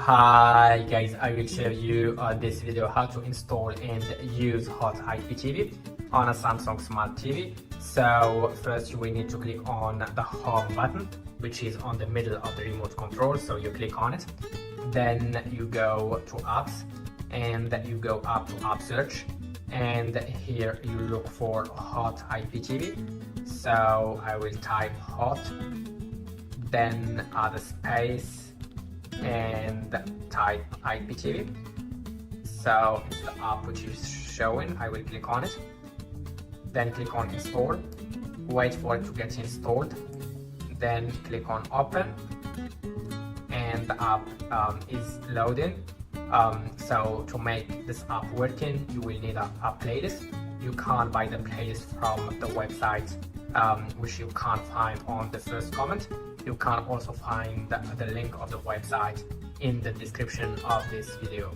Hi guys, I will show you this video how to install and use Hot IPTV on a Samsung Smart TV. So first you will need to click on the home button, which is on the middle of the remote control, so you click on it. Then you go to apps and you go up to app search, and here you look for Hot IPTV. So I will type hot, then add a space and type IPTV. So it's the app which is showing. I will click on it, then click on install, wait for it to get installed, then click on open, and the app is loading. So to make this app working, you will need a playlist. You can't buy the playlist from the website, which you can't find on the first comment. You can also find the link of the website in the description of this video.